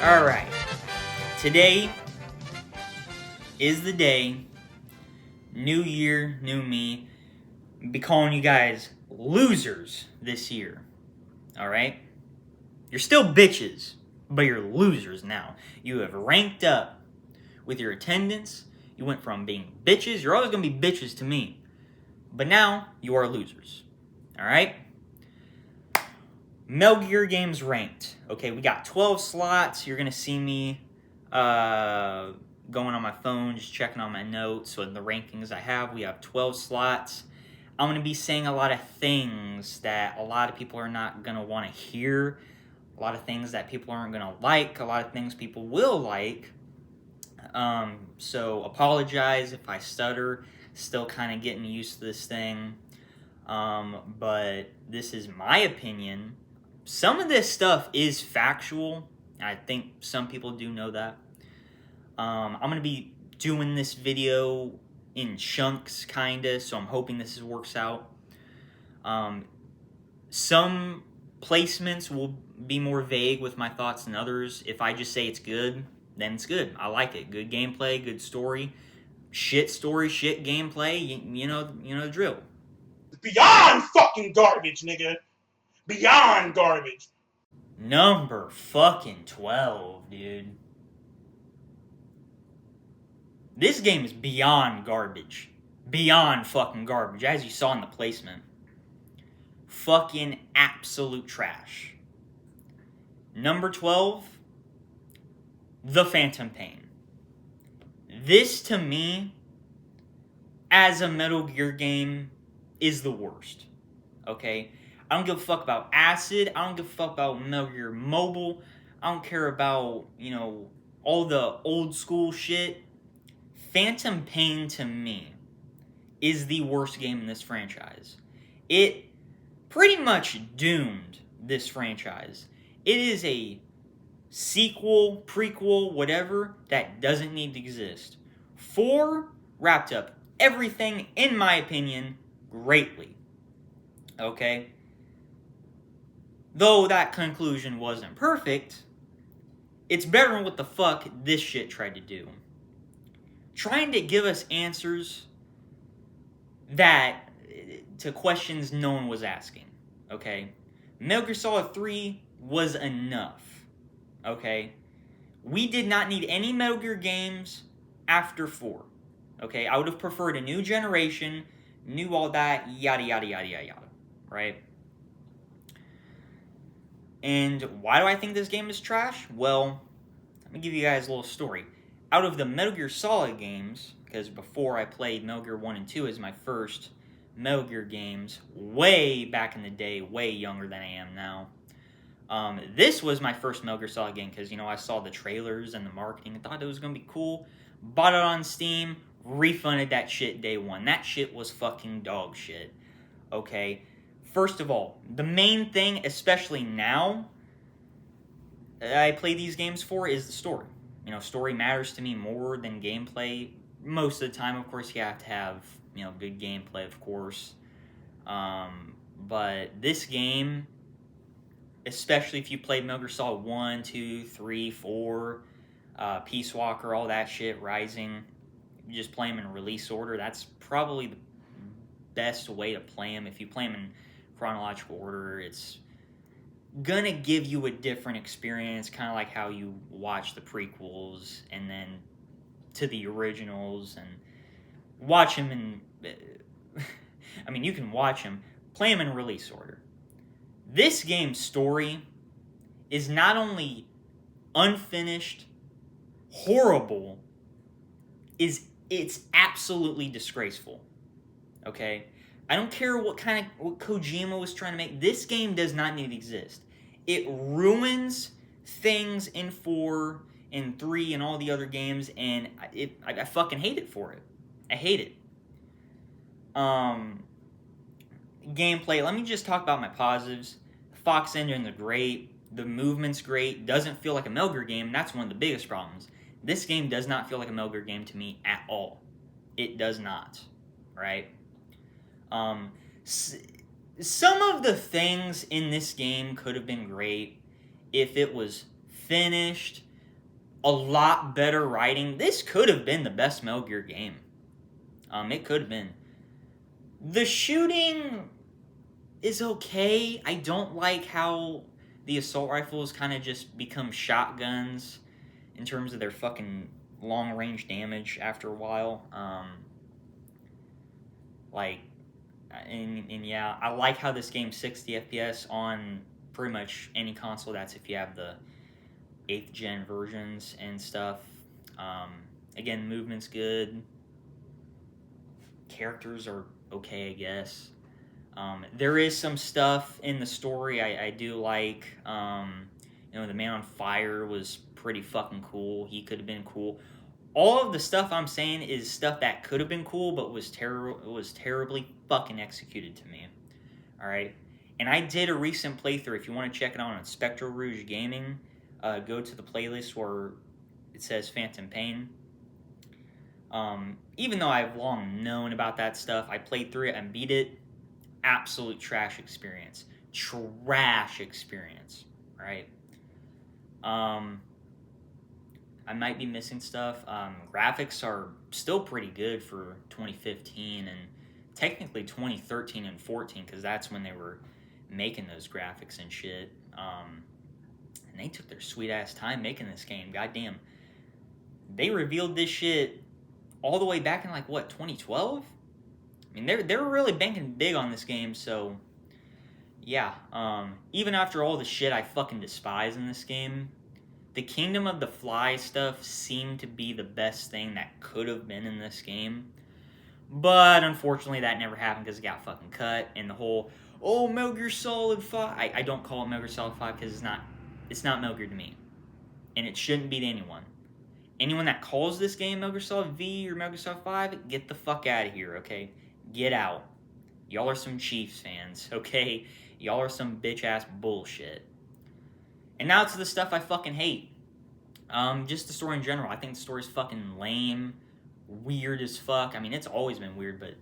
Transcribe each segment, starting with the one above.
Alright, today is the day. New year, new me. Be calling you guys losers this year. Alright? You're still bitches, but you're losers now. You have ranked up with your attendance. You went from being bitches, you're always gonna be bitches to me. But now, you are losers. Alright? Metal Gear games ranked. Okay, we got 12 slots. You're going to see me going on my phone, just checking on my notes. So in the rankings I have, we have 12 slots. I'm going to be saying a lot of things that a lot of people are not going to want to hear. A lot of things that people aren't going to like. A lot of things people will like. So apologize if I stutter. Still kind of getting used to this thing. But this is my opinion. Some of this stuff is factual. I think some people do know that. I'm going to be doing this video in chunks, kinda, so I'm hoping this works out. Some placements will be more vague with my thoughts than others. If I just say it's good, then it's good. I like it. Good gameplay, good story. Shit story, shit gameplay, you know the drill. Beyond fucking garbage, nigga. Beyond garbage. Number fucking 12, dude. This game is beyond garbage. Beyond fucking garbage, as you saw in the placement. Fucking absolute trash. Number 12, The Phantom Pain. This, to me, as a Metal Gear game, is the worst. Okay? I don't give a fuck about Acid. I don't give a fuck about Metal Gear Mobile. I don't care about, all the old school shit. Phantom Pain, to me, is the worst game in this franchise. It pretty much doomed this franchise. It is a sequel, prequel, whatever, that doesn't need to exist. 4 wrapped up everything, in my opinion, greatly. Okay? Though that conclusion wasn't perfect, it's better than what the fuck this shit tried to do. Trying to give us answers to questions no one was asking. Okay? Metal Gear Solid 3 was enough. Okay? We did not need any Metal Gear games after 4. Okay? I would have preferred a new generation, knew all that, yada yada yada yada yada. Right? And why do I think this game is trash? Well, let me give you guys a little story. Out of the Metal Gear Solid games, because before I played Metal Gear 1 and 2 as my first Metal Gear games, way back in the day, way younger than I am now, this was my first Metal Gear Solid game, because, I saw the trailers and the marketing, and thought it was going to be cool, bought it on Steam, refunded that shit day one. That shit was fucking dog shit. Okay? First of all, the main thing, especially now, I play these games for is the story. Story matters to me more than gameplay. Most of the time, of course, you have to have, good gameplay, of course. But this game, especially if you played Metal Gear Solid 1, 2, 3, 4, Peace Walker, all that shit, Rising, you just play them in release order. That's probably the best way to play them. If you play them in chronological order, it's gonna give you a different experience, kind of like how you watch the prequels and then to the originals, and watch them in you can watch them, play them in release order. This game's story is not only unfinished, horrible, it's absolutely disgraceful. Okay? I don't care what Kojima was trying to make. This game does not need to exist. It ruins things in 4 and 3 and all the other games, and I fucking hate it for it. I hate it. Gameplay, let me just talk about my positives. The Fox engine is great. The movement's great. Doesn't feel like a Metal Gear game. That's one of the biggest problems. This game does not feel like a Metal Gear game to me at all. It does not. Right? Some of the things in this game could have been great if it was finished, a lot better writing. This could have been the best Metal Gear game. It could have been. The shooting is okay. I don't like how the assault rifles kind of just become shotguns in terms of their fucking long range damage after a while. And yeah, I like how this game's 60 FPS on pretty much any console. That's if you have the 8th gen versions and stuff. Again, movement's good. Characters are okay, I guess. There is some stuff in the story I do like. The Man on Fire was pretty fucking cool. He could have been cool. All of the stuff I'm saying is stuff that could have been cool, but was terribly fucking executed to me. All right, and I did a recent playthrough. If you want to check it out on Spectral Rouge Gaming, go to the playlist where it says Phantom Pain. Even though I've long known about that stuff, I played through it and beat it. Absolute trash experience. Trash experience. Right? I might be missing stuff. Graphics are still pretty good for 2015 and technically 2013 and 14 because that's when they were making those graphics and shit. And they took their sweet ass time making this game. Goddamn. They revealed this shit all the way back in 2012? I mean, they were really banking big on this game, so yeah. Even after all the shit I fucking despise in this game, the Kingdom of the Fly stuff seemed to be the best thing that could have been in this game. But unfortunately, that never happened because it got fucking cut. And the whole, Metal Gear Solid 5. I don't call it Metal Gear Solid 5 because it's not Metal Gear to me. And it shouldn't be to anyone. Anyone that calls this game Metal Gear Solid V or Metal Gear Solid 5, get the fuck out of here, okay? Get out. Y'all are some Chiefs fans, okay? Y'all are some bitch-ass bullshit. And now to the stuff I fucking hate. Just the story in general. I think the story's fucking lame. Weird as fuck. I mean, it's always been weird, but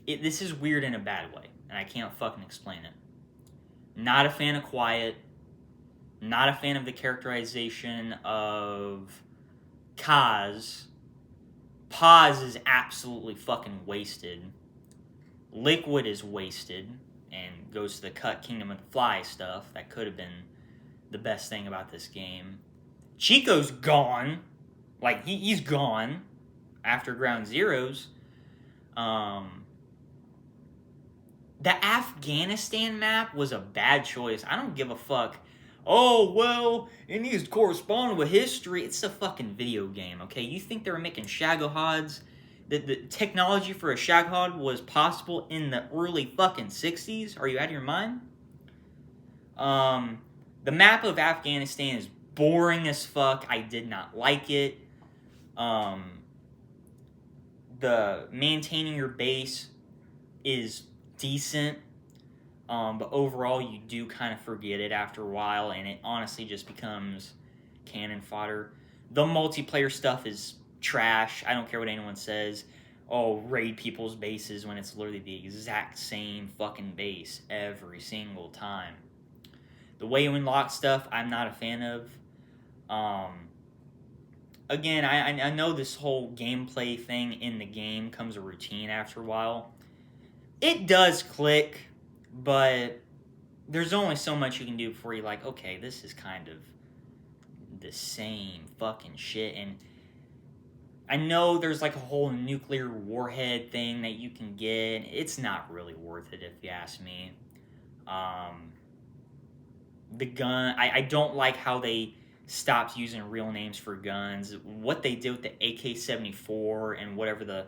this is weird in a bad way. And I can't fucking explain it. Not a fan of Quiet. Not a fan of the characterization of Kaz. Paz is absolutely fucking wasted. Liquid is wasted and goes to the cut Kingdom of the Fly stuff. That could have been the best thing about this game. Chico's gone. He's gone after Ground Zeroes. The Afghanistan map was a bad choice. I don't give a fuck. It needs to correspond with history. It's a fucking video game, okay? You think they were making Shagohods? The technology for a Shagahod was possible in the early fucking 60s? Are you out of your mind? The map of Afghanistan is boring as fuck. I did not like it. The maintaining your base is decent. But overall, you do kind of forget it after a while, and it honestly just becomes cannon fodder. The multiplayer stuff is trash. I don't care what anyone says. Raid people's bases when it's literally the exact same fucking base every single time. The way you unlock stuff, I'm not a fan of. Again, I know this whole gameplay thing in the game comes a routine after a while. It does click, but there's only so much you can do before you're like, okay, this is kind of the same fucking shit. And I know there's a whole nuclear warhead thing that you can get. It's not really worth it if you ask me. The gun, I don't like how they stopped using real names for guns. What they did with the AK-74 and whatever the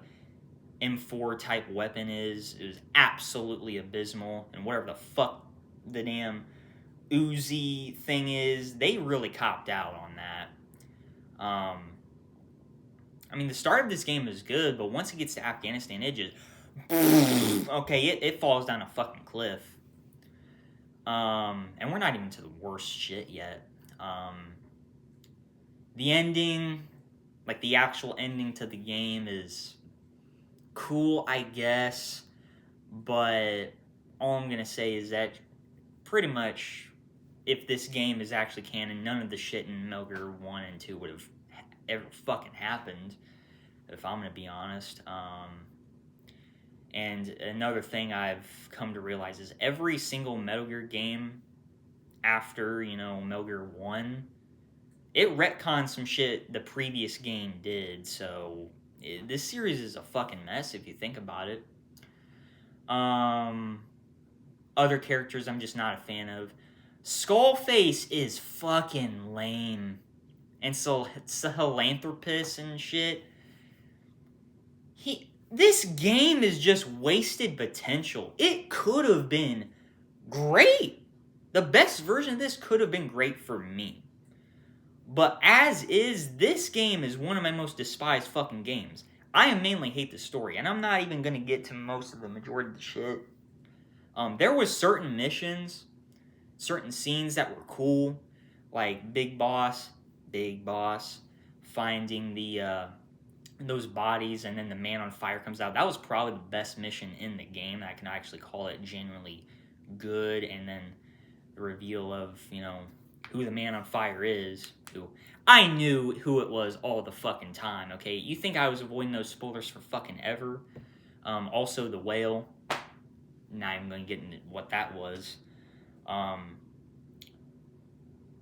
M4 type weapon is absolutely abysmal. And whatever the fuck the damn Uzi thing is, they really copped out on that. I mean, the start of this game is good, but once it gets to Afghanistan, it just... okay, it falls down a fucking cliff. And we're not even to the worst shit yet. The ending, the actual ending to the game is cool, I guess, but all I'm gonna say is that pretty much, if this game is actually canon, none of the shit in Metal Gear 1 and 2 would have ever fucking happened, if I'm gonna be honest. And another thing I've come to realize is every single Metal Gear game after, Metal Gear 1, it retcons some shit the previous game did, so this series is a fucking mess if you think about it. Other characters I'm just not a fan of. Skullface is fucking lame. And so Sahelanthropus and shit. This game is just wasted potential. It could have been great. The best version of this could have been great for me. But as is, this game is one of my most despised fucking games. I mainly hate the story, and I'm not even going to get to most of the majority of the shit. There was certain missions, certain scenes that were cool, like Big Boss, finding those bodies, and then the man on fire comes out. That was probably the best mission in the game. I can actually call it genuinely good, and then the reveal of, who the man on fire is. Who I knew who it was all the fucking time, okay? You think I was avoiding those spoilers for fucking ever? Also, the whale. Not even going to get into what that was.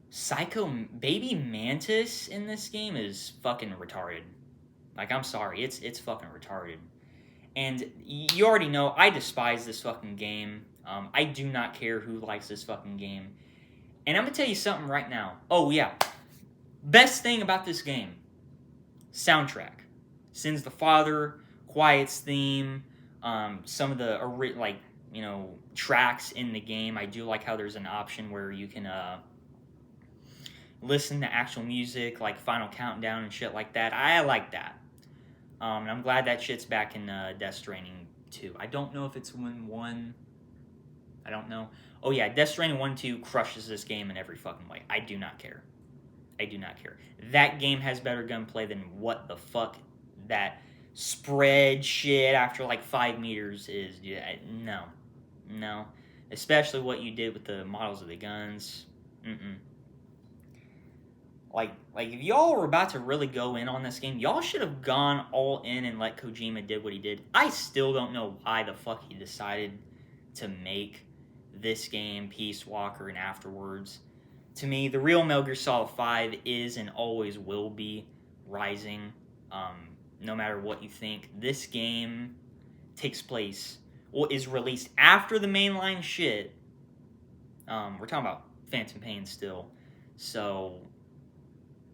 Psycho Baby Mantis in this game is fucking retarded. Like, I'm sorry, it's fucking retarded. And you already know, I despise this fucking game. I do not care who likes this fucking game. And I'm going to tell you something right now. Oh, yeah. Best thing about this game. Soundtrack. Sins the Father, Quiet's theme, some of the, tracks in the game. I do like how there's an option where you can listen to actual music, like Final Countdown and shit like that. I like that. And I'm glad that shit's back in Death Stranding 2. I don't know if it's in 1. I don't know. Oh yeah, Death Stranding 1 2 crushes this game in every fucking way. I do not care. That game has better gunplay than what the fuck that spread shit after like 5 meters is. Yeah, no. Especially what you did with the models of the guns. Like if y'all were about to really go in on this game, y'all should have gone all in and let Kojima did what he did. I still don't know why the fuck he decided to make this game, Peace Walker, and afterwards. To me, the real Metal Gear Solid 5 is and always will be Rising. No matter what you think, this game takes place, is released after the mainline shit. We're talking about Phantom Pain still. So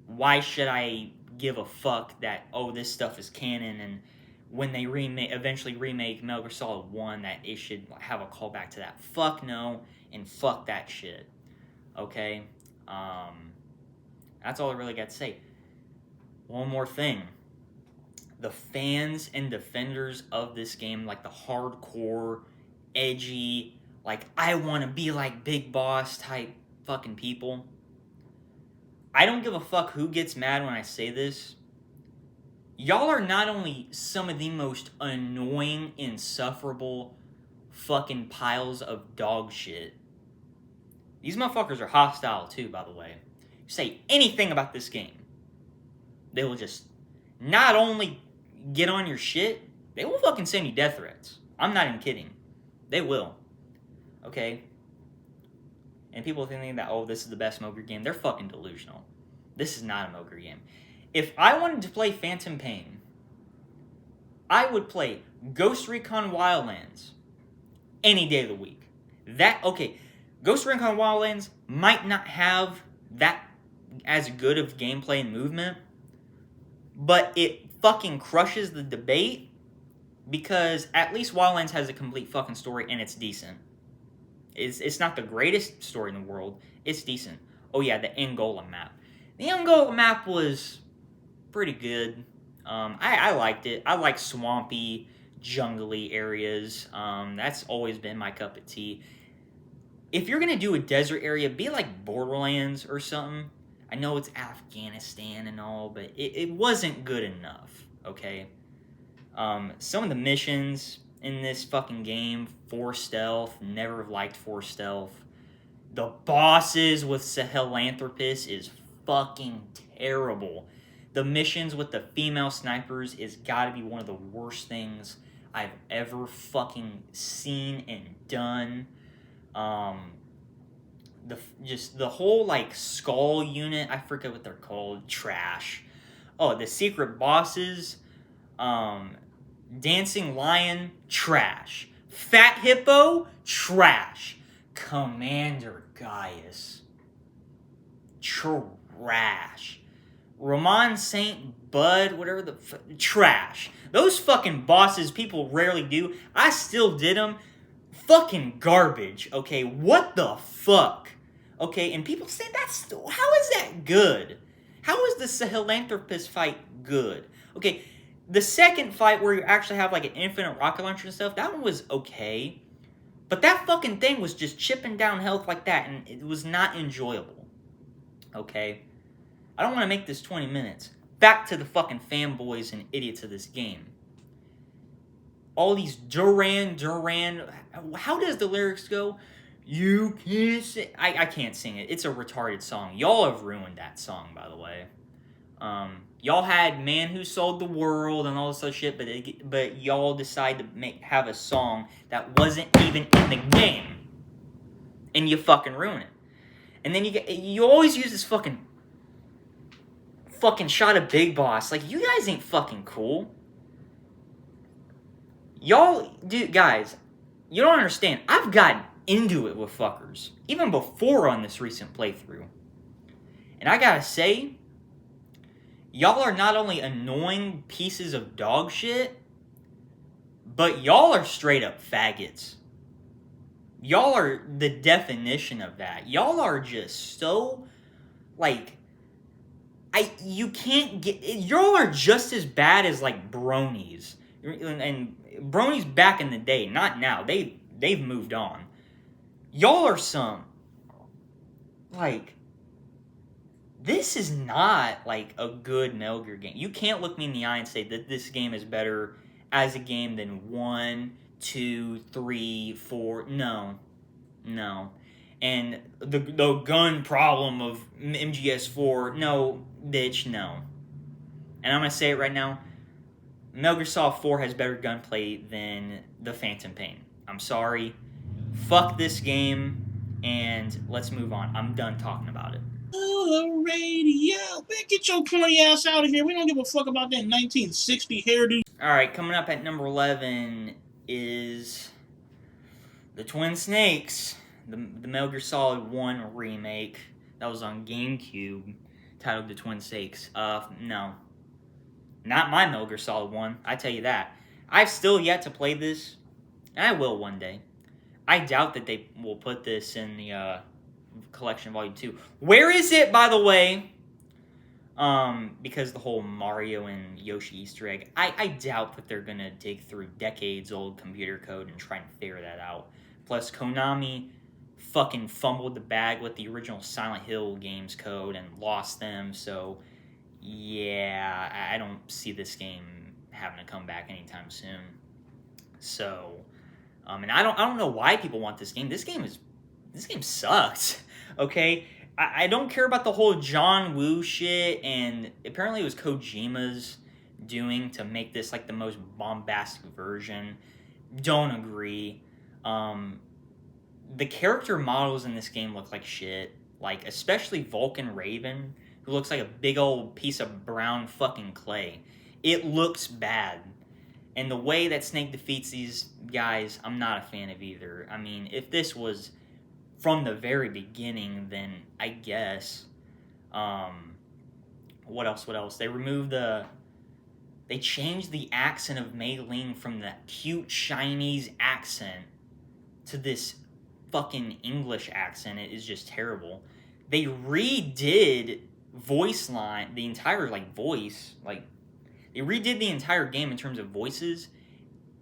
why should I give a fuck that, this stuff is canon, and when they eventually remake Metal Gear Solid 1, that it should have a callback to that? Fuck no, and fuck that shit. Okay? That's all I really got to say. One more thing. The fans and defenders of this game, like the hardcore, edgy, like, I want to be like Big Boss type fucking people. I don't give a fuck who gets mad when I say this. Y'all are not only some of the most annoying, insufferable fucking piles of dog shit. These motherfuckers are hostile too, by the way. You say anything about this game, they will just not only get on your shit, they will fucking send you death threats. I'm not even kidding. They will. Okay? And people thinking that, this is the best Metal Gear game, they're fucking delusional. This is not a Metal Gear game. If I wanted to play Phantom Pain, I would play Ghost Recon Wildlands any day of the week. Ghost Recon Wildlands might not have that as good of gameplay and movement, but it fucking crushes the debate because at least Wildlands has a complete fucking story and it's decent. It's not the greatest story in the world. It's decent. Oh yeah, the Angola map. The Angola map was pretty good. I liked it. I like swampy, jungly areas. That's always been my cup of tea. If you're going to do a desert area, be like Borderlands or something. I know it's Afghanistan and all, but it wasn't good enough, okay? Some of the missions in this fucking game, Force Stealth, never liked Force Stealth. The bosses with Sahelanthropus is fucking terrible. The missions with the female snipers is gotta be one of the worst things I've ever fucking seen and done. The whole like skull unit, I forget what they're called, trash. Oh, the secret bosses, dancing lion, trash. Fat hippo, trash. Commander Gaius, trash. Ramon St. Bud, whatever trash. Those fucking bosses people rarely do. I still did them. Fucking garbage, okay? What the fuck? Okay, and people say how is that good? How is the Sahelanthropus fight good? Okay, the second fight where you actually have like an infinite rocket launcher and stuff, that one was okay. But that fucking thing was just chipping down health like that, and it was not enjoyable. Okay? I don't want to make this 20 minutes. Back to the fucking fanboys and idiots of this game. All these Duran. How does the lyrics go? You can't sing. I can't sing it. It's a retarded song. Y'all have ruined that song, by the way. Y'all had Man Who Sold the World and all this other shit, but y'all decided to have a song that wasn't even in the game, and you fucking ruin it. And then you always use this fucking shot of Big Boss. Like, you guys ain't fucking cool. Y'all, dude, guys, you don't understand. I've gotten into it with fuckers, even before on this recent playthrough. And I gotta say, y'all are not only annoying pieces of dog shit, but y'all are straight up faggots. Y'all are the definition of that. Y'all are just so, like, you can't get, y'all are just as bad as, like, bronies. And bronies back in the day, not now. They've moved on. Y'all are some, like, this is not, like, a good Metal Gear game. You can't look me in the eye and say that this game is better as a game than 1, 2, 3, 4. No. And the gun problem of MGS4, no, bitch, no. And I'm going to say it right now. Metal Gear Solid 4 has better gunplay than the Phantom Pain. I'm sorry. Fuck this game, and let's move on. I'm done talking about it. Oh, radio. Man, get your pointy ass out of here. We don't give a fuck about that 1960 hairdo. Alright, coming up at number 11 is the Twin Snakes, the Metal Gear Solid 1 remake that was on GameCube, titled The Twin Snakes. No. Not my Metal Gear Solid 1, I tell you that. I've still yet to play this, and I will one day. I doubt that they will put this in the collection volume 2. Where is it, by the way? Because the whole Mario and Yoshi Easter egg. I doubt that they're gonna dig through decades-old computer code and try and figure that out. Plus, Konami fucking fumbled the bag with the original Silent Hill games code and lost them, so yeah, I don't see this game having to come back anytime soon. So, and I don't know why people want this game. This game sucked. Okay, I don't care about the whole John Woo shit, and apparently it was Kojima's doing to make this like the most bombastic version. Don't agree. The character models in this game look like shit. Like, especially Vulcan Raven, who looks like a big old piece of brown fucking clay. It looks bad. And the way that Snake defeats these guys, I'm not a fan of either. I mean, if this was from the very beginning, then I guess. What else? They changed the accent of Mei Ling from the cute Chinese accent to this fucking English accent. It is just terrible. They redid voice line, the entire, like, voice, like, they redid the entire game in terms of voices,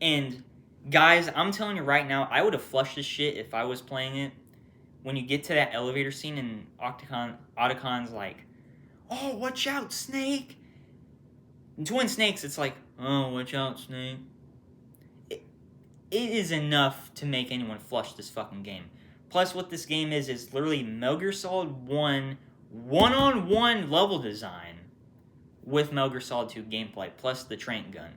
and, guys, I'm telling you right now, I would have flushed this shit if I was playing it. When you get to that elevator scene and Otacon's like, oh, watch out, Snake! In Twin Snakes, it's like, oh, watch out, Snake. It is enough to make anyone flush this fucking game. Plus, what this game is literally Metal Gear Solid 1 one-on-one level design with Metal Gear Solid 2 gameplay, plus the Trank gun.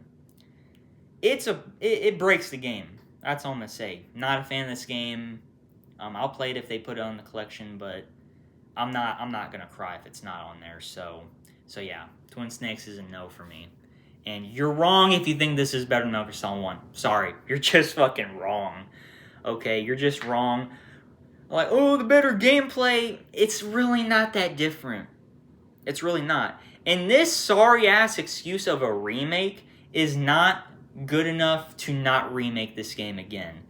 It breaks the game. That's all I'm going to say. Not a fan of this game. I'll play it if they put it on the collection, but I'm not going to cry if it's not on there. So yeah, Twin Snakes is a no for me. And you're wrong if you think this is better than Metal Gear Solid 1. Sorry, you're just fucking wrong. Okay, you're just wrong. Like, oh, the better gameplay. It's really not that different. It's really not. And this sorry-ass excuse of a remake is not good enough to not remake this game again.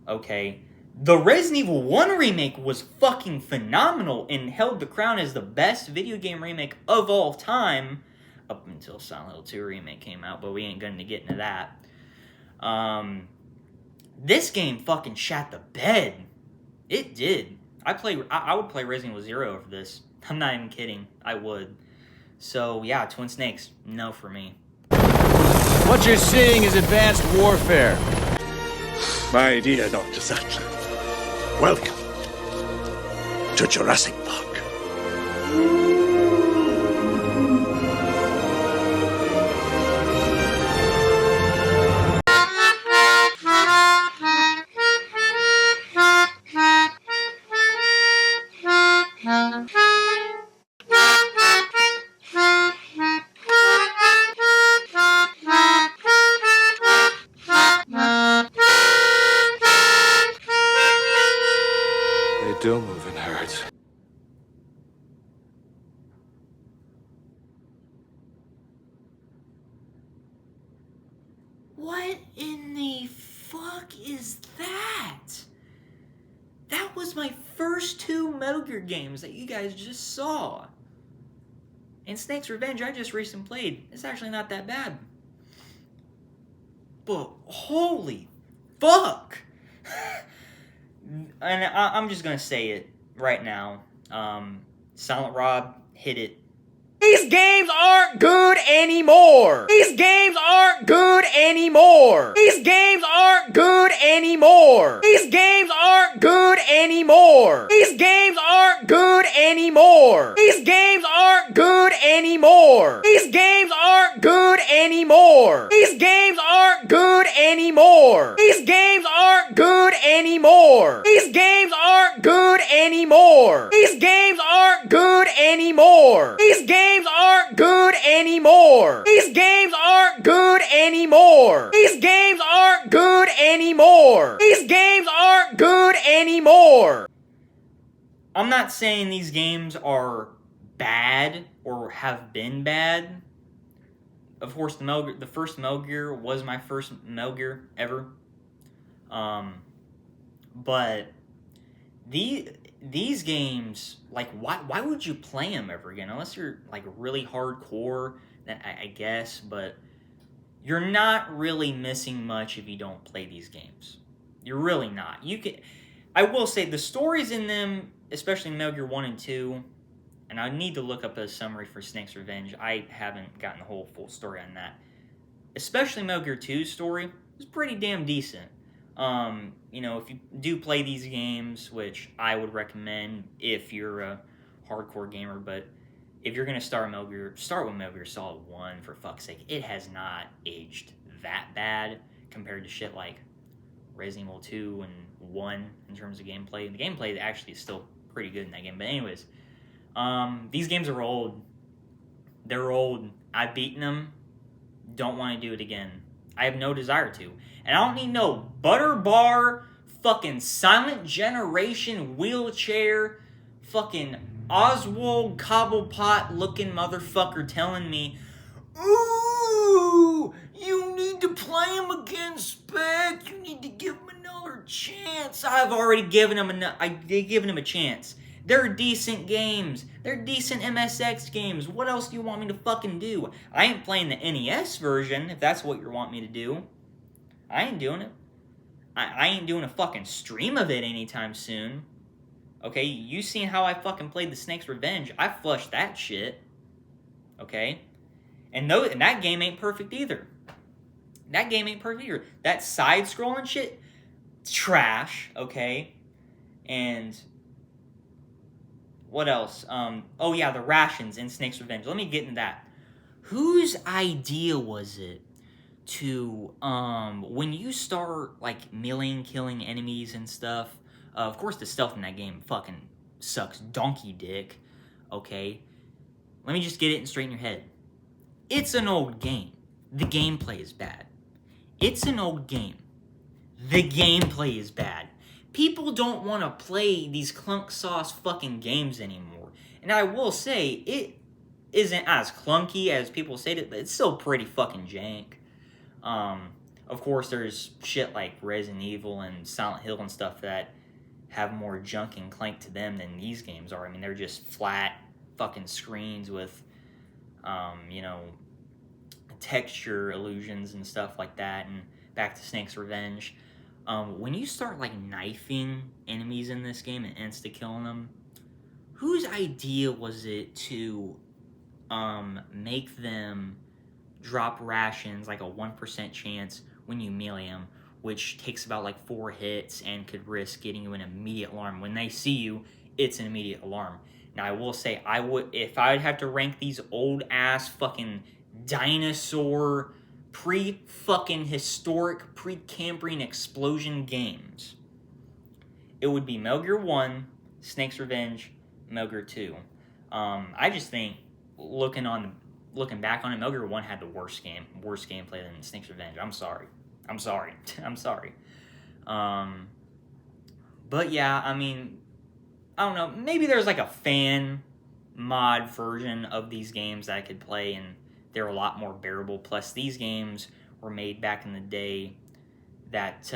Okay? The Resident Evil 1 remake was fucking phenomenal and held the crown as the best video game remake of all time. Up until Silent Hill 2 remake came out, but we ain't going to get into that. This game fucking shat the bed. It did. I would play Resident Evil 0 over this. I'm not even kidding. I would. So, yeah, Twin Snakes, no for me. What you're seeing is advanced warfare. My dear Dr. Sattler, welcome to Jurassic Park. They do move in herds. What in the fuck is that? That was my first 2 Metal Gear games that you guys just saw. And Snake's Revenge I just recently played. It's actually not that bad. But holy fuck! And I'm just gonna say it right now. Silent Rob hit it. These games aren't good anymore. These games aren't good anymore. These games aren't good anymore. These games aren't good anymore. These games aren't good anymore. These games aren't good anymore. These games aren't good anymore. These games aren't good anymore. These games aren't good anymore. These games aren't good anymore. These games aren't good anymore. These games aren't good anymore. These games aren't good anymore. These games aren't good anymore. These games aren't good anymore. I'm not saying these games are bad or have been bad. Of course, the first Metal Gear was my first Metal Gear ever. But these games, like, why would you play them ever again? Unless you're, like, really hardcore, then I guess. But you're not really missing much if you don't play these games. You're really not. I will say, the stories in them, especially Metal Gear 1 and 2, and I need to look up a summary for Snake's Revenge. I haven't gotten the whole full story on that. Especially Metal Gear 2's story is pretty damn decent. If you do play these games, which I would recommend if you're a hardcore gamer, but if you're going to start Metal Gear, start with Metal Gear Solid 1, for fuck's sake. It has not aged that bad compared to shit like Resident Evil 2 and 1 in terms of gameplay. And the gameplay actually is still pretty good in that game. But anyways, these games are old. They're old. I've beaten them. Don't want to do it again. I have no desire to. And I don't need no butter bar, fucking Silent Generation wheelchair, fucking Oswald Cobblepot looking motherfucker telling me, ooh, you need to play him again, Spec. You need to give him another chance. I've already given him a chance. They're decent games. They're decent MSX games. What else do you want me to fucking do? I ain't playing the NES version, if that's what you want me to do. I ain't doing it. I ain't doing a fucking stream of it anytime soon. Okay, you seen how I fucking played the Snake's Revenge. I flushed that shit. Okay? And that game ain't perfect either. That game ain't perfect either. That side-scrolling shit, trash, okay? And what else? The rations in Snake's Revenge. Let me get into that. whose idea was it to, when you start, like, milling, killing enemies and stuff, of course the stealth in that game fucking sucks donkey dick, okay? Let me just get it in straight in your head. It's an old game. The gameplay is bad. It's an old game. The gameplay is bad. People don't want to play these clunk sauce fucking games anymore. And I will say, it isn't as clunky as people say it, but it's still pretty fucking jank. Of course, there's shit like Resident Evil and Silent Hill and stuff that have more junk and clank to them than these games are. I mean, they're just flat fucking screens with, texture illusions and stuff like that. And back to Snake's Revenge. When you start, like, knifing enemies in this game and insta-killing them, whose idea was it to, make them drop rations, like a 1% chance when you melee them, which takes about, like, 4 hits and could risk getting you an immediate alarm. When they see you, it's an immediate alarm. Now, I will say, if I'd have to rank these old-ass fucking dinosaur pre-fucking historic, pre-Cambrian explosion games, it would be Metal Gear 1, Snake's Revenge, Metal Gear 2. I just think, looking back on it, Metal Gear 1 had the worst gameplay than Snake's Revenge. I'm sorry. But yeah, I mean, I don't know, maybe there's like a fan mod version of these games that I could play and they're a lot more bearable. Plus, these games were made back in the day that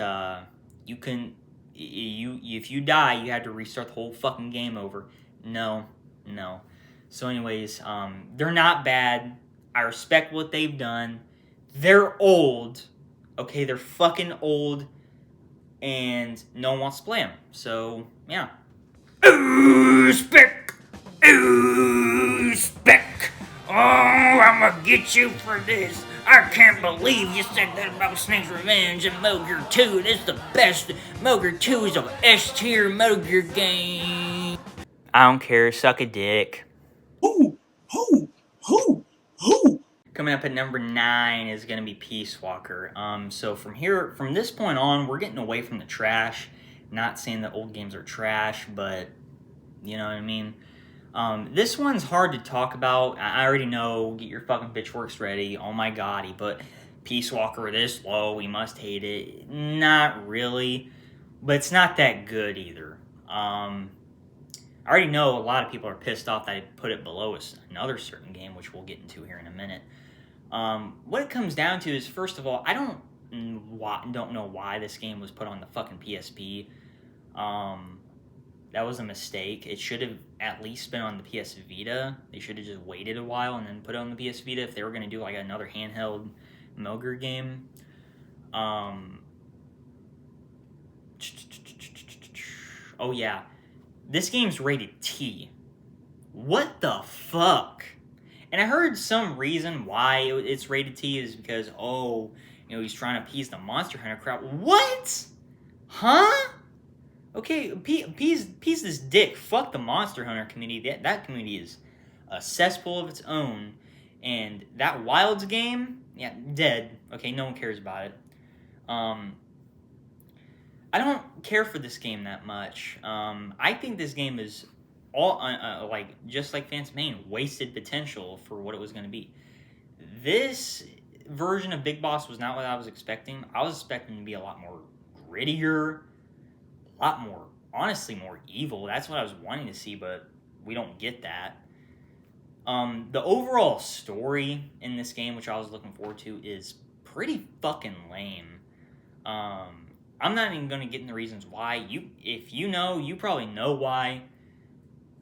if you die, you had to restart the whole fucking game over. No. So anyways, they're not bad. I respect what they've done. They're old. Okay, they're fucking old. And no one wants to play them. So, yeah. Ooh, Spec! Ooh, Spec! Oh, I'm gonna get you for this. I can't believe you said that about Snake's Revenge and Metal Gear 2. This is the best. Metal Gear 2 is a S-tier Metal Gear game. I don't care. Suck a dick. Who? Coming up at number 9 is going to be Peace Walker. So from this point on, we're getting away from the trash. Not saying that old games are trash, but you know what I mean? This one's hard to talk about. I already know. Get your fucking pitchforks ready. Oh my god, but Peace Walker this low, we must hate it. Not really, but it's not that good either. I already know a lot of people are pissed off that I put it below another certain game, which we'll get into here in a minute. What it comes down to is, first of all, I don't know why this game was put on the fucking PSP. That was a mistake. It should have at least been on the PS Vita. They should have just waited a while and then put it on the PS Vita if they were going to do like another handheld Metal Gear game. Oh yeah, this game's rated T. What the fuck? And I heard some reason why it's rated T is because, he's trying to appease the Monster Hunter crowd. What? Huh? Okay, appease this dick. Fuck the Monster Hunter community. That community is a cesspool of its own. And that Wilds game, yeah, dead. Okay, no one cares about it. I don't care for this game that much. I think this game is all just like Phantom Pain, wasted potential for what it was going to be. This version of Big Boss was not what I was expecting. I was expecting it to be a lot more grittier, a lot more, honestly, more evil. That's what I was wanting to see, but we don't get that. The overall story in this game, which I was looking forward to, is pretty fucking lame. I'm not even going to get into the reasons why. If you know, you probably know why.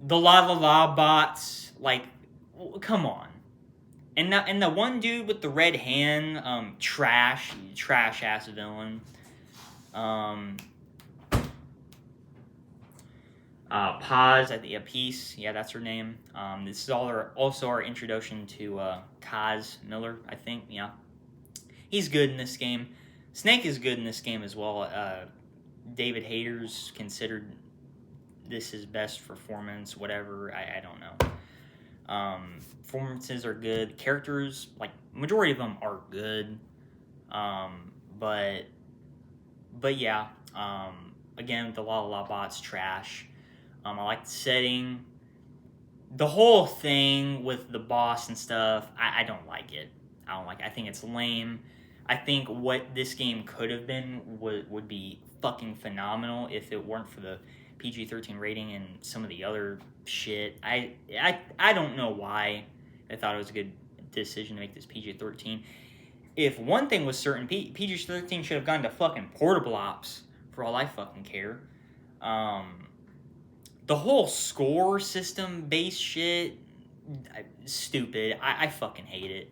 The la bots, come on. And the one dude with the red hand, trash ass villain. Paz at the Peace, yeah, that's her name. This is also our introduction to Kaz Miller, I think. Yeah, he's good in this game. Snake is good in this game as well. David Hayter's considered this his best performance, whatever. I don't know. Performances are good. Characters, like, majority of them are good. But yeah, again, the La bot's trash. I like the setting. The whole thing with the boss and stuff, I don't like it. I think it's lame. I think what this game could have been would be fucking phenomenal if it weren't for the PG-13 rating and some of the other shit. I don't know why I thought it was a good decision to make this PG-13. If one thing was certain, PG-13 should have gone to fucking Portable Ops for all I fucking care. The whole score system based shit, stupid. I fucking hate it.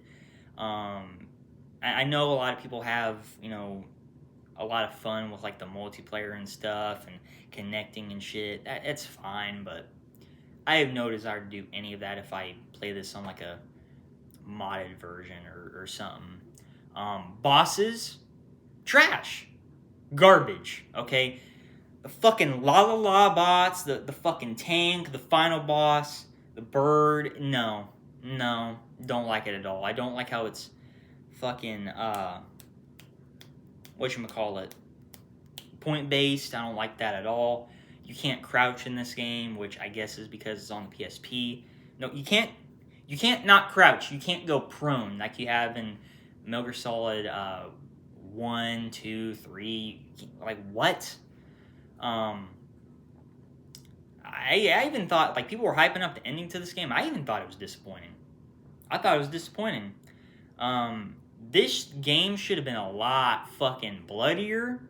I know a lot of people have, a lot of fun with like the multiplayer and stuff and connecting and shit. It's fine, but I have no desire to do any of that if I play this on like a modded version or something. Bosses, trash, garbage. Okay, the fucking La bots, the fucking tank, the final boss, the bird. No, don't like it at all. I don't like how it's fucking whatchamacallit, point based. I don't like that at all. You can't crouch in this game, which I guess is because it's on the PSP. No, you can't not crouch. You can't go prone like you have in Metal Gear Solid 1, 2, 3. Like, what? I even thought, like, people were hyping up the ending to this game. I even thought it was disappointing. This game should have been a lot fucking bloodier,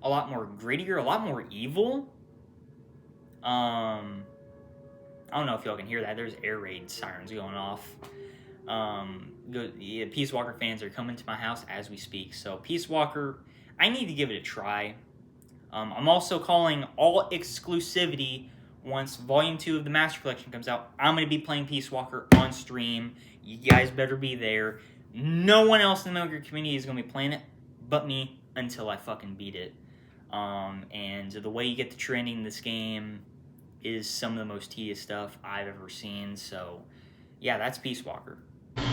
a lot more grittier, a lot more evil. I don't know if y'all can hear that. There's air raid sirens going off. Peace Walker fans are coming to my house as we speak. So Peace Walker, I need to give it a try. I'm also calling all exclusivity once Volume 2 of the Master Collection comes out. I'm going to be playing Peace Walker on stream. You guys better be there. No one else in the Metal Gear community is going to be playing it but me until I fucking beat it. And the way you get the trending in this game is some of the most tedious stuff I've ever seen. So, yeah, that's Peace Walker. This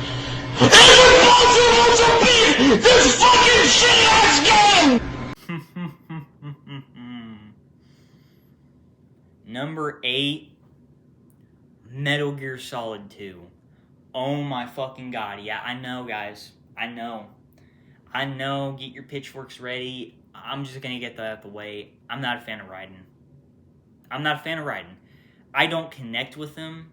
fucking shit-ass game! Number 8, Metal Gear Solid 2. Oh my fucking god. Yeah, I know, guys. I know. Get your pitchforks ready. I'm just gonna get that out of the way. I'm not a fan of Raiden. I don't connect with him.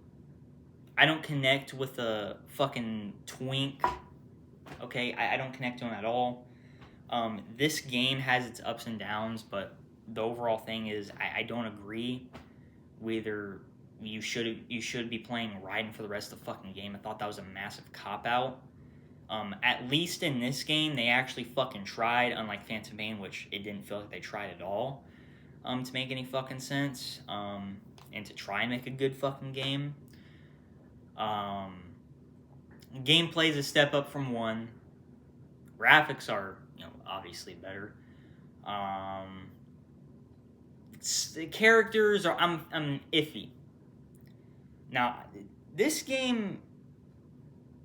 I don't connect with the fucking twink. Okay, I don't connect to him at all. This game has its ups and downs, but the overall thing is I don't agree whether you should be playing Raiden for the rest of the fucking game. I thought that was a massive cop-out. At least in this game, they actually fucking tried, unlike Phantom Pain, which it didn't feel like they tried at all to make any fucking sense, and to try and make a good fucking game. Gameplay is a step up from 1. Graphics are, obviously better. The characters are, I'm iffy. Now, this game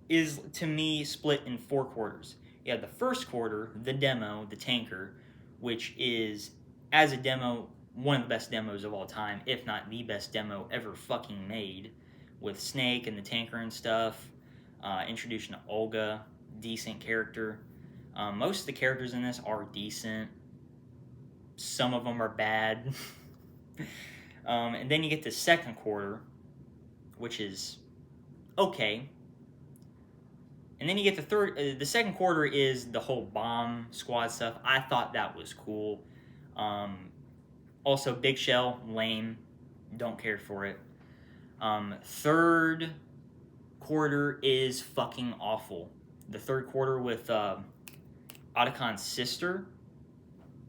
is, to me, split in 4 quarters. You have the first quarter, the demo, the tanker, which is, as a demo, one of the best demos of all time, if not the best demo ever fucking made, with Snake and the tanker and stuff. Introduction to Olga, decent character. Most of the characters in this are decent. Some of them are bad. And then you get the second quarter, which is okay. And then you get the second quarter is the whole bomb squad stuff. I thought that was cool. Also, Big Shell, lame. Don't care for it. Third quarter is fucking awful. The third quarter with Otacon's sister,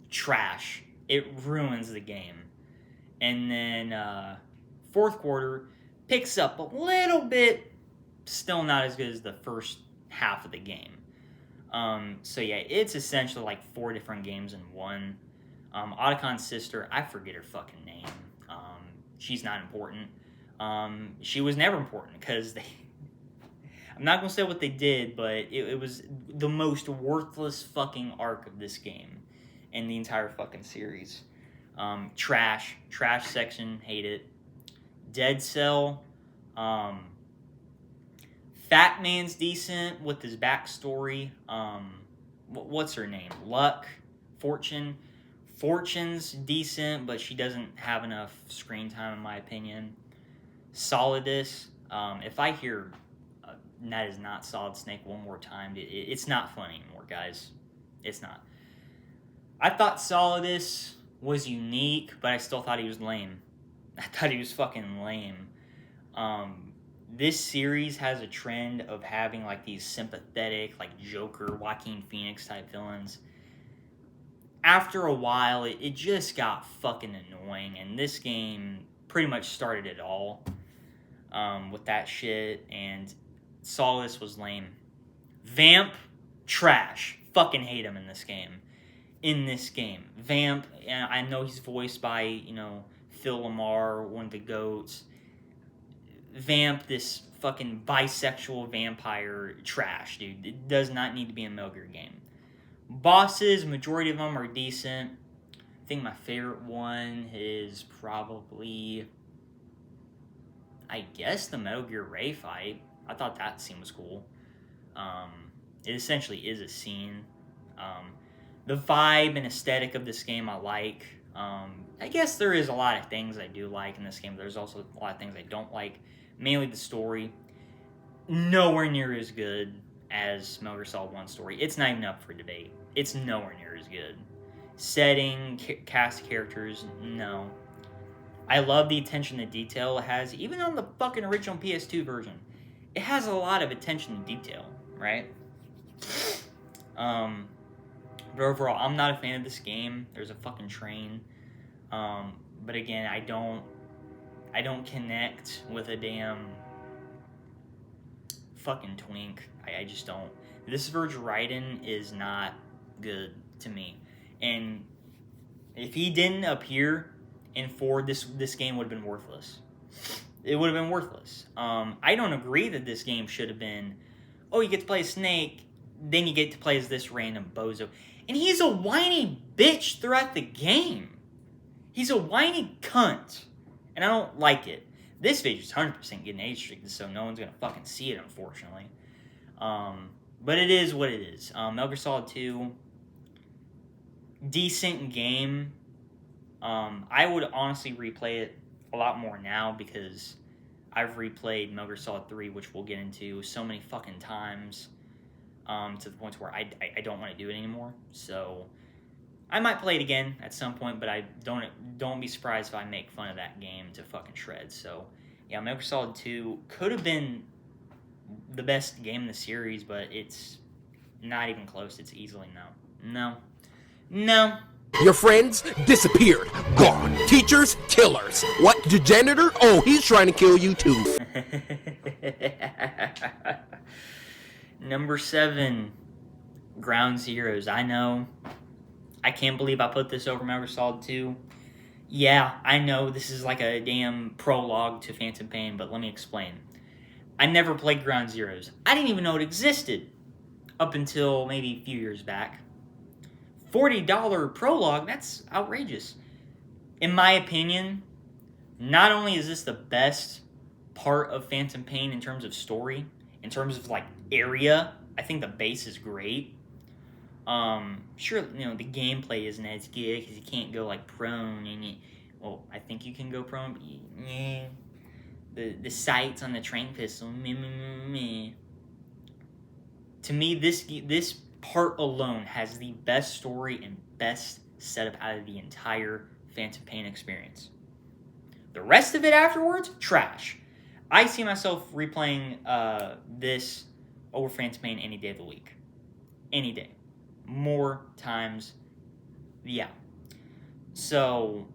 trash. It ruins the game. And then fourth quarter picks up a little bit, still not as good as the first half of the game. So yeah, it's essentially like 4 different games in one. Otacon's sister, I forget her fucking name. She's not important. She was never important because I'm not going to say what they did, but it was the most worthless fucking arc of this game in the entire fucking series. Trash section, hate it. Dead Cell, Fat Man's decent with his backstory. What's her name? Fortune's decent, but she doesn't have enough screen time in my opinion. Solidus, if I hear that is not Solid Snake one more time, it's not funny anymore, guys. It's not. I thought Solidus was unique, but I still thought he was lame. I thought he was fucking lame. This series has a trend of having like these sympathetic, like Joker, Joaquin Phoenix type villains. After a while, it just got fucking annoying, and this game pretty much started it all with that shit, and Solidus was lame. Vamp, trash. Fucking hate him in this game. Vamp, I know he's voiced by, Phil Lamar, one of the GOATs. Vamp, this fucking bisexual vampire, trash, dude. It does not need to be a Metal Gear game. Bosses, majority of them are decent. I think my favorite one is probably, I guess, the Metal Gear Ray fight. I thought that scene was cool. It essentially is a scene. The vibe and aesthetic of this game I like. I guess there is a lot of things I do like in this game. There's also a lot of things I don't like. Mainly the story. Nowhere near as good as Metal Gear Solid 1 story. It's not even up for debate. It's nowhere near as good. Setting, cast of characters, no. I love the attention to detail it has, even on the fucking original PS2 version. It has a lot of attention to detail, right? But overall, I'm not a fan of this game. There's a fucking train. But again, I don't connect with a damn fucking twink. I just don't. This Verge Raiden is not good to me. And if he didn't appear in 4, this game would have been worthless. It would have been worthless. I don't agree that this game should have been, oh, you get to play Snake, then you get to play as this random bozo. And he's a whiny bitch throughout the game. He's a whiny cunt. And I don't like it. This video is 100% getting age restricted, so no one's going to fucking see it, unfortunately. But it is what it is. Metal Gear Solid 2, decent game. I would honestly replay it a lot more now because I've replayed Metal Gear Solid 3, which we'll get into, so many fucking times. To the point where I don't want to do it anymore. So I might play it again at some point, but I don't be surprised if I make fun of that game to fucking shreds. So yeah, Metal Gear Solid 2 could have been the best game in the series, but it's not even close. It's easily no. Your friends disappeared. Gone. Teachers, killers. What? The janitor? Oh, he's trying to kill you too. Number 7, Ground Zeroes. I know. I can't believe I put this over Metal Gear Solid 2. Yeah, I know this is like a damn prologue to Phantom Pain, but let me explain. I never played Ground Zeroes. I didn't even know it existed up until maybe a few years back. $40 prologue, that's outrageous. In my opinion, not only is this the best part of Phantom Pain in terms of story, in terms of like area, I think the base is great. Sure, the gameplay isn't as good because you can't go like prone, and I think you can go prone, but the sights on the train pistol, To me, this part alone has the best story and best setup out of the entire Phantom Pain experience. The rest of it afterwards, trash. I see myself replaying this over Phantom Pain any day of the week. Any day. More times. Yeah. So,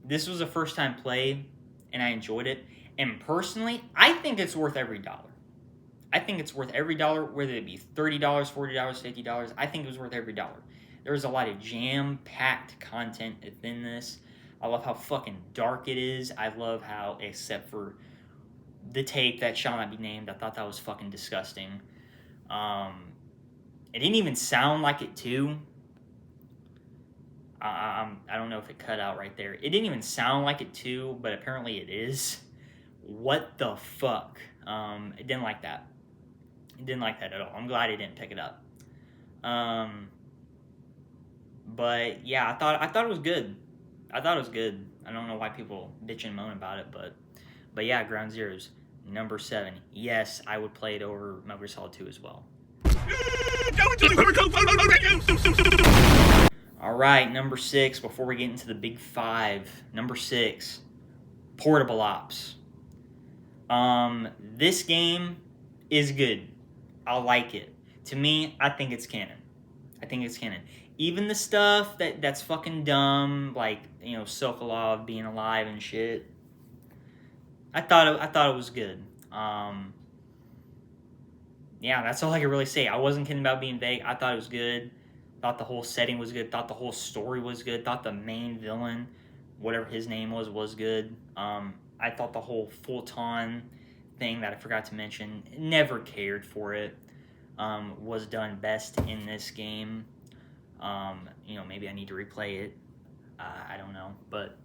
this was a first time play, and I enjoyed it. And personally, I think it's worth every dollar. I think it's worth every dollar, whether it be $30, $40, $50. I think it was worth every dollar. There was a lot of jam-packed content within this. I love how fucking dark it is. I love how, except for the tape that shall not be named. I thought that was fucking disgusting. It didn't even sound like it too. I don't know if it cut out right there. It didn't even sound like it too, but apparently it is. What the fuck? It didn't like that. It didn't like that at all. I'm glad it didn't pick it up. But yeah, I thought it was good. I thought it was good. I don't know why people bitch and moan about it, but yeah, Ground Zeroes, number 7. Yes, I would play it over Metal Gear Solid 2 as well. All right, number 6. Before we get into the big 5, number 6, Portable Ops. This game is good. I like it. To me, I think it's canon. Even the stuff that's fucking dumb, like, you know, Sokolov being alive and shit, I thought it was good. Yeah, that's all I can really say. I wasn't kidding about being vague. I thought it was good. Thought the whole setting was good. Thought the whole story was good. Thought the main villain, whatever his name was good. I thought the whole Fulton thing that I forgot to mention, never cared for it, was done best in this game. You know, maybe I need to replay it. I don't know, but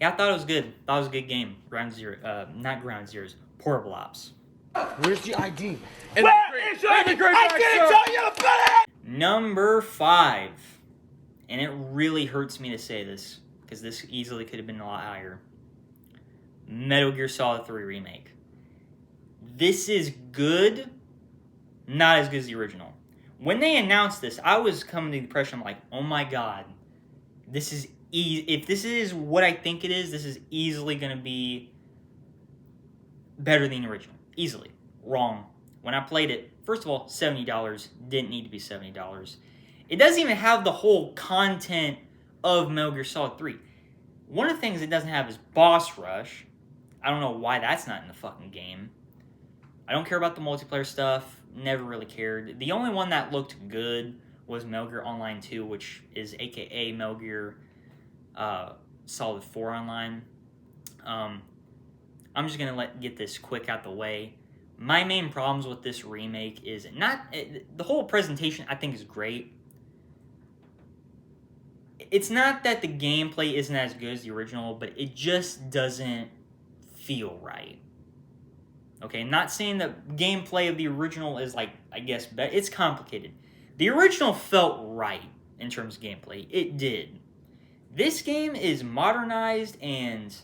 yeah, I thought it was good. Thought it was a good game. Not Ground Zeroes, Portable Ops. Where's the ID? Number 5, and it really hurts me to say this because this easily could have been a lot higher. Metal Gear Solid 3 Remake. This is good, not as good as the original. When they announced this, I was coming to the impression, I'm like, oh my god, this is if this is what I think it is, this is easily going to be better than the original. Easily. Wrong. When I played it, first of all, $70. Didn't need to be $70. It doesn't even have the whole content of Metal Gear Solid 3. One of the things it doesn't have is Boss Rush. I don't know why that's not in the fucking game. I don't care about the multiplayer stuff. Never really cared. The only one that looked good was Metal Gear Online 2, which is aka Metal Gear Solid 4 Online. I'm just going to get this quick out the way. My main problems with this remake is the whole presentation I think is great. It's not that the gameplay isn't as good as the original, but it just doesn't feel right. Okay, not saying that gameplay of the original is like, I guess, better. It's complicated. The original felt right in terms of gameplay. It did. This game is modernized and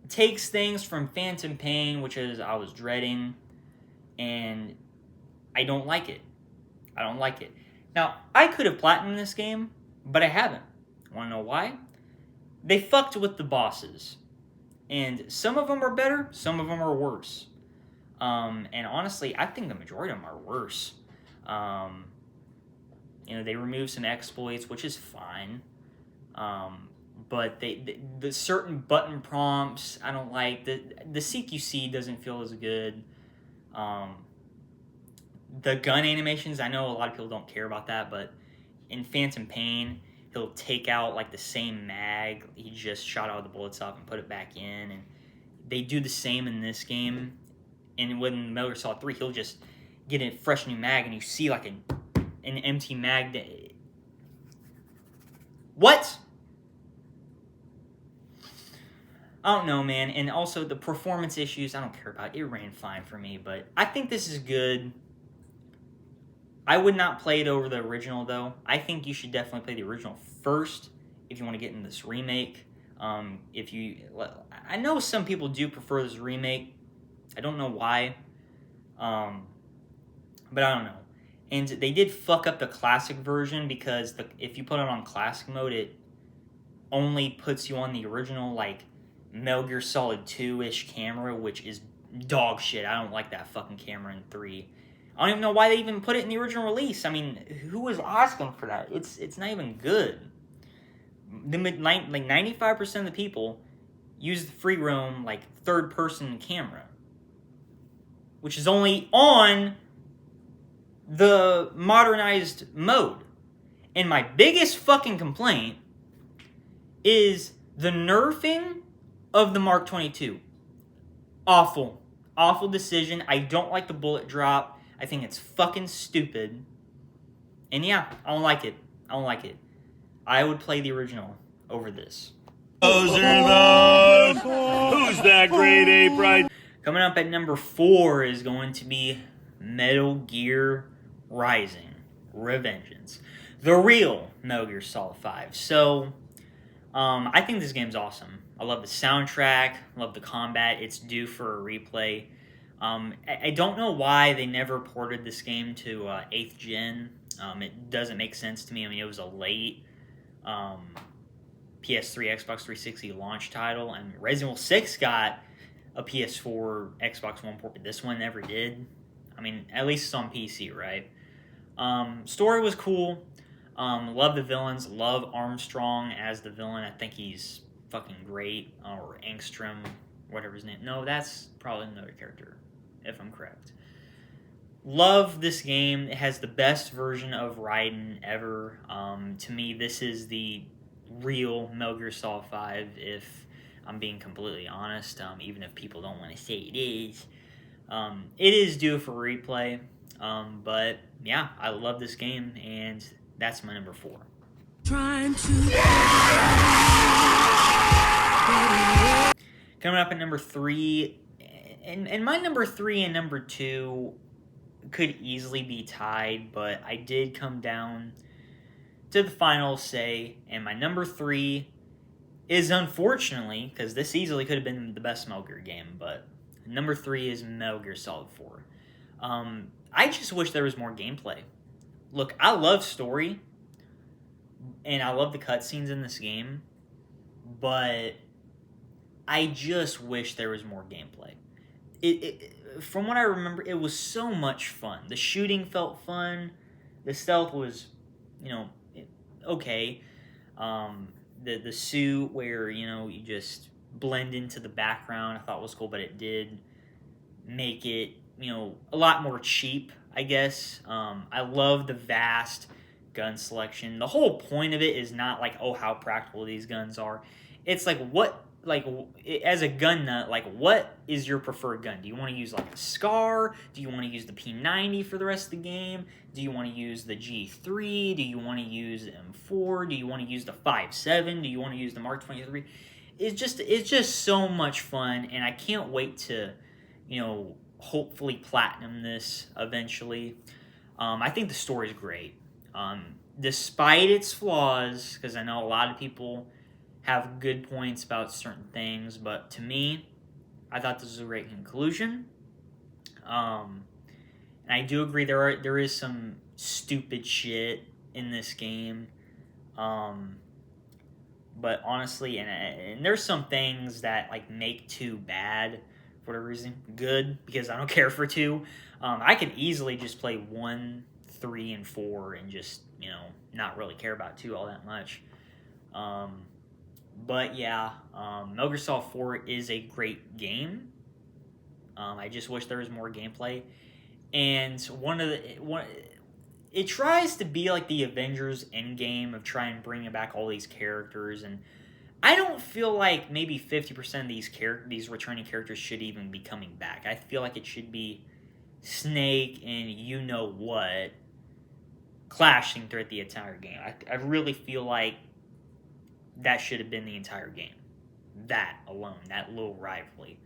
takes things from Phantom Pain, which is I was dreading, and I don't like it. I don't like it. Now, I could have platinumed this game, but I haven't. Want to know why? They fucked with the bosses. And some of them are better, some of them are worse. And honestly, I think the majority of them are worse. You know, they remove some exploits, which is fine. But the certain button prompts, I don't like. The CQC doesn't feel as good. The gun animations, I know a lot of people don't care about that, but in Phantom Pain, he'll take out like the same mag he just shot all the bullets off and put it back in, and they do the same in this game. And when Metal Gear Solid 3, he'll just get a fresh new mag, and you see like an empty mag. What? I don't know, man. And also the performance issues, I don't care about. It ran fine for me, but I think this is good. I would not play it over the original, though. I think you should definitely play the original first if you want to get in this remake. I know some people do prefer this remake. I don't know why, but I don't know. And they did fuck up the classic version because if you put it on classic mode, it only puts you on the original, like, Metal Gear Solid 2-ish camera, which is dog shit. I don't like that fucking camera in 3. I don't even know why they even put it in the original release. I mean, who was asking for that? It's not even good. Like 95% of the people use the free roam, like, third-person camera, which is only on the modernized mode. And my biggest fucking complaint is the nerfing of the Mark 22. Awful decision. I don't like the bullet drop. I think it's fucking stupid. And yeah, I don't like it. I would play the original over this. Those are those. Who's that grade A bright? Coming up at number 4 is going to be Metal Gear Rising: Revengeance, the real Metal Gear Solid 5. So, I think this game's awesome. I love the soundtrack, love the combat. It's due for a replay. I don't know why they never ported this game to 8th gen. It doesn't make sense to me. I mean, it was a late PS3, Xbox 360 launch title, and Resident Evil 6 got a PS4, Xbox One port, but this one never did. I mean, at least it's on PC, right? Story was cool. Love the villains. Love Armstrong as the villain. I think he's fucking great. Or Angstrom, whatever his name. No, that's probably another character, if I'm correct. Love this game. It has the best version of Raiden ever. To me, this is the real Metal Gear Solid 5, if I'm being completely honest, even if people don't want to say it is. It is due for replay, but yeah, I love this game, and that's my number 4. Coming up at number 3, and my number 3 and number 2 could easily be tied, but I did come down to the final say, and my number 3 is, unfortunately, because this easily could have been the best Metal Gear game, but number 3 is Metal Gear Solid 4. I just wish there was more gameplay. Look, I love story, and I love the cutscenes in this game, but I just wish there was more gameplay. From what I remember, it was so much fun. The shooting felt fun. The stealth was, okay. The suit where, you just blend into the background, I thought was cool, but it did make it, a lot more cheap, I guess. I love the vast gun selection. The whole point of it is not like, oh, how practical these guns are. It's like, as a gun nut, what is your preferred gun? Do you want to use a SCAR? Do you want to use the P90 for the rest of the game? Do you want to use the G3? Do you want to use the M4? Do you want to use the 5.7? Do you want to use the Mark 23? It's just so much fun, and I can't wait to, hopefully platinum this eventually. I think the story's great. Despite its flaws, because I know a lot of people have good points about certain things, but to me, I thought this was a great conclusion. And I do agree there is some stupid shit in this game. But honestly, and there's some things that make 2 bad for whatever reason. Good, because I don't care for 2. I could easily just play 1, 3, and 4 and just, not really care about 2 all that much. But yeah, Metal Gear Solid 4 is a great game. I just wish there was more gameplay. And it tries to be like the Avengers Endgame of trying to bring back all these characters, and I don't feel like maybe 50% of these returning characters should even be coming back. I feel like it should be Snake and what clashing throughout the entire game. I really feel like that should have been the entire game. That alone, that little rivalry.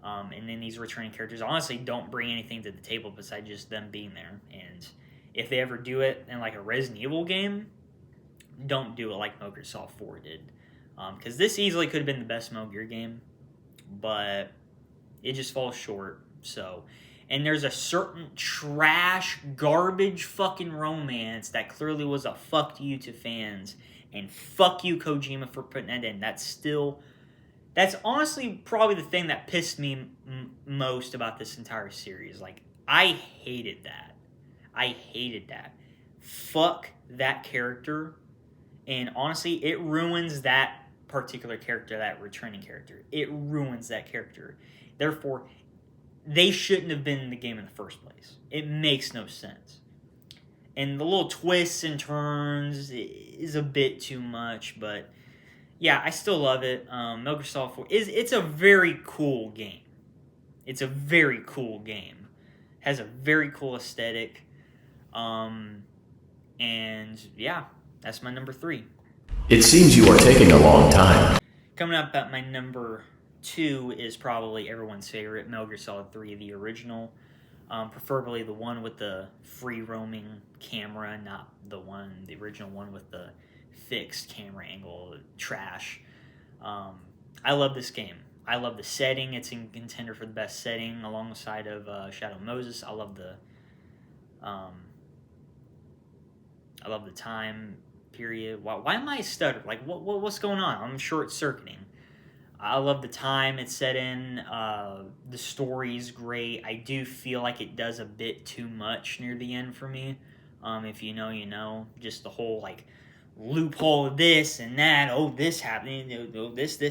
And then these returning characters honestly don't bring anything to the table besides just them being there. And if they ever do it in a Resident Evil game, don't do it like Metal Gear Solid 4 did. Because this easily could have been the best Metal Gear game, but it just falls short. So, and there's a certain trash, garbage fucking romance that clearly was a fuck you to fans. And fuck you, Kojima, for putting that in. That's honestly probably the thing that pissed me most about this entire series. I hated that. Fuck that character. And honestly, it ruins that particular character, that returning character. It ruins that character. Therefore, they shouldn't have been in the game in the first place. It makes no sense. And the little twists and turns is a bit too much, but yeah, I still love it. Metal Gear Solid 4 it's a very cool game. It's a very cool game. Has a very cool aesthetic. And yeah, that's my number 3. It seems you are taking a long time. Coming up at my number 2 is probably everyone's favorite, Metal Gear Solid 3, the original. Preferably the one with the free roaming camera, not the original one with the fixed camera angle, trash. I love this game. I love the setting. It's in contender for the best setting alongside of Shadow Moses. I love the time period. Why am I stuttering? Like, what's going on? I'm short-circuiting. I love the time it's set in. The story's great. I do feel like it does a bit too much near the end for me. If you know, you know. Just the whole, like, loophole of this and that. Oh, this happened. Oh, this.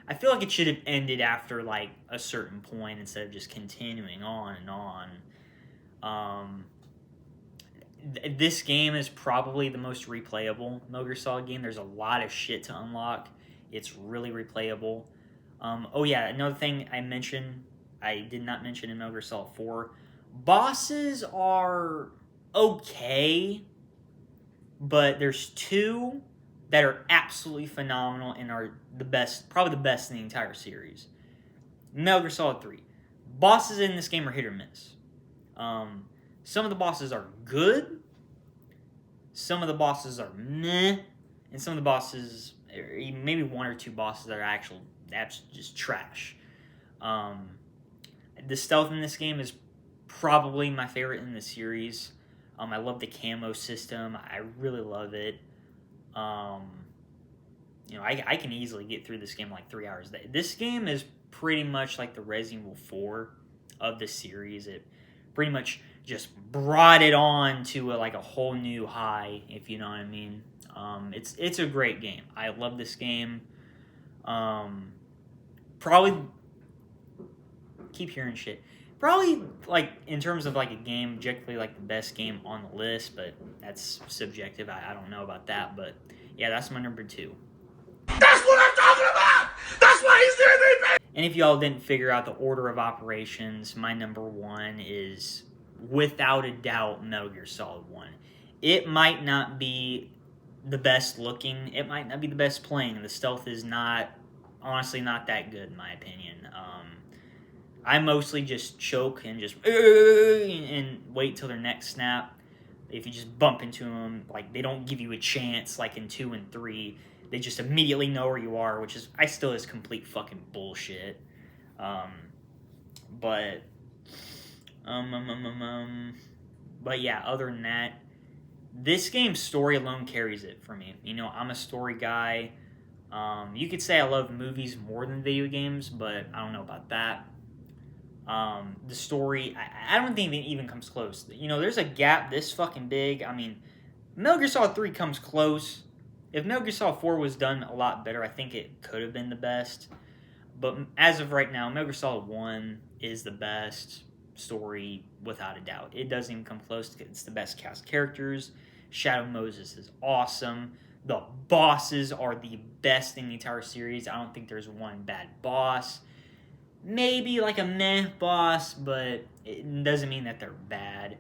I feel like it should have ended after, like, a certain point instead of just continuing on and on. This game is probably the most replayable Metal Gear Solid game. There's a lot of shit to unlock. It's really replayable. Oh yeah, another thing I did not mention in Metal Gear Solid 4, bosses are okay, but there's 2 that are absolutely phenomenal and are the best, probably the best in the entire series. Metal Gear Solid 3. Bosses in this game are hit or miss. Some of the bosses are good, some of the bosses are meh, and some of the bosses, maybe 1 or 2 bosses that are actually just trash. The stealth in this game is probably my favorite in the series. I love the camo system. I really love it. I can easily get through this game in like 3 hours a day. This game is pretty much like the Resident Evil 4 of the series. It pretty much just brought it on to a whole new high, if you know what I mean. It's a great game. I love this game. Probably keep hearing shit. Probably in terms of a game, objectively the best game on the list, but that's subjective. I don't know about that, but yeah, that's my number 2. That's what I'm talking about! That's why he's doing me! And if y'all didn't figure out the order of operations, my number 1 is without a doubt Metal Gear Solid 1. It might not be the best looking, it might not be the best playing. The stealth is honestly not that good in my opinion. I mostly just choke and just and wait till their next snap. If you just bump into them, they don't give you a chance like in 2 and 3. They just immediately know where you are, which is complete fucking bullshit. But yeah, other than that, this game's story alone carries it for me. I'm a story guy. You could say I love movies more than video games, but I don't know about that. The story, I don't think it even comes close. There's a gap this fucking big. Metal Gear Solid 3 comes close. If Metal Gear Solid 4 was done a lot better, I think it could have been the best. But as of right now, Metal Gear Solid 1 is the best story without a doubt. It doesn't even come close. It's the best cast characters. Shadow Moses is awesome. The bosses are the best in the entire series. I don't think there's one bad boss. Maybe a meh boss, but it doesn't mean that they're bad.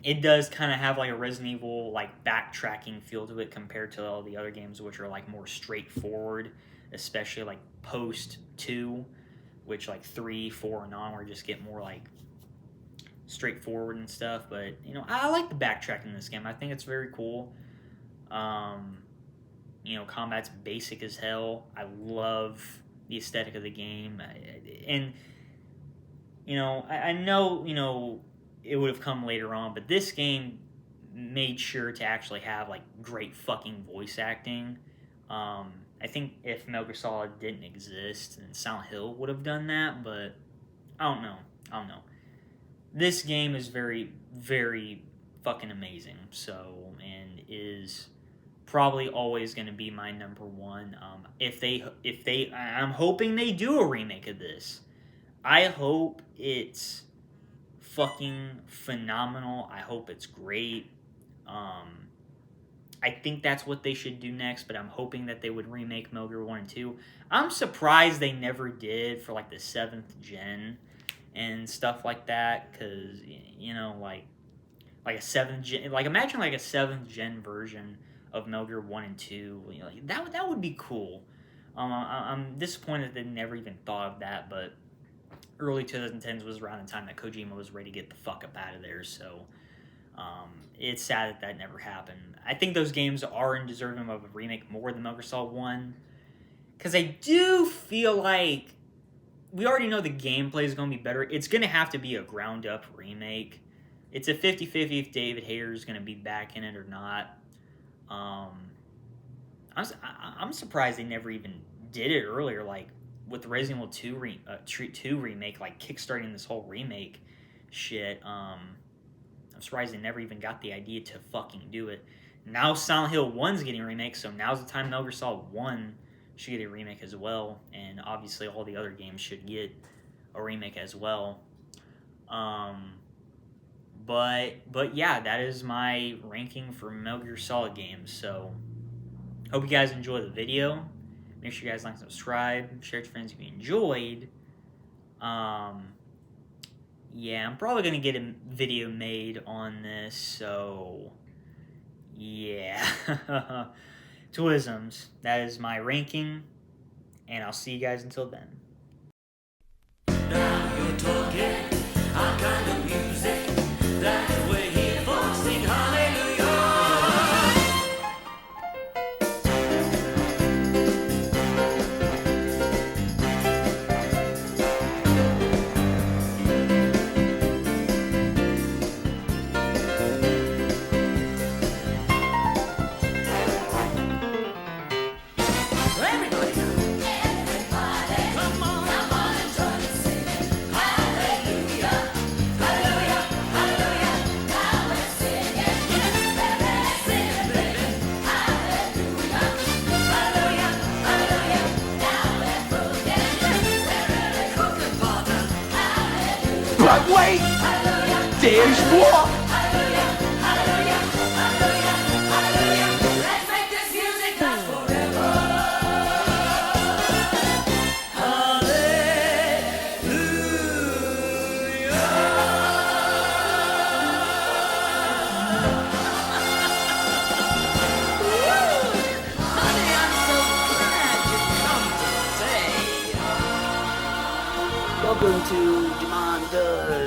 It does kind of have a Resident Evil backtracking feel to it compared to all the other games, which are more straightforward, especially post 2, which 3, 4, and onward just get more straightforward and stuff. But I like the backtracking in this game. I think it's very cool. Combat's basic as hell. I love the aesthetic of the game, and I know it would have come later on, but this game made sure to actually have great fucking voice acting. I think if Metal Gear Solid didn't exist, then Silent Hill would have done that, but I don't know. This game is very, very fucking amazing. And is probably always going to be my number 1. I'm hoping they do a remake of this. I hope it's fucking phenomenal. I hope it's great. I think that's what they should do next, but I'm hoping that they would remake Metal Gear 1 and 2. I'm surprised they never did for like the 7th gen and stuff like that, because, you know, like a 7th gen, like imagine like a 7th gen version of Metal Gear 1 and 2. You know, like, that would be cool. I'm disappointed that they never even thought of that, but early 2010s was around the time that Kojima was ready to get the fuck up out of there, so it's sad that never happened. I think those games are deserving of a remake more than Metal Gear Solid 1, because I do feel like we already know the gameplay is going to be better. It's going to have to be a ground-up remake. It's a 50-50 if David Hayter is going to be back in it or not. I'm surprised they never even did it earlier, like with the Resident Evil 2 remake, like kickstarting this whole remake shit. I'm surprised they never even got the idea to fucking do it. Now Silent Hill 1's getting a remake, so now's the time Metal Gear Solid 1 should get a remake as well, and obviously all the other games should get a remake as well. But yeah, that is my ranking for Metal Gear Solid games. So hope you guys enjoy the video. Make sure you guys like and subscribe, share it with your friends if you enjoyed. Yeah, I'm probably gonna get a video made on this, so yeah. Twisms, that is my ranking, and I'll see you guys until then. Now you're talking our kind of music. That's where he folks sing hallelujah. Everybody now. Everybody. Come on and join us singing hallelujah. Hallelujah. Hallelujah. Now we're singing. Everybody singing, baby. Hallelujah. Hallelujah. Hallelujah. Now we're cooking. We're really cooking, Father. Hallelujah. But wait, Hallelujah. there's more. Hallelujah. Hallelujah. Hallelujah. Hallelujah. Let's make this music last forever. Honey, I'm so glad you come today. Welcome to Demand Does.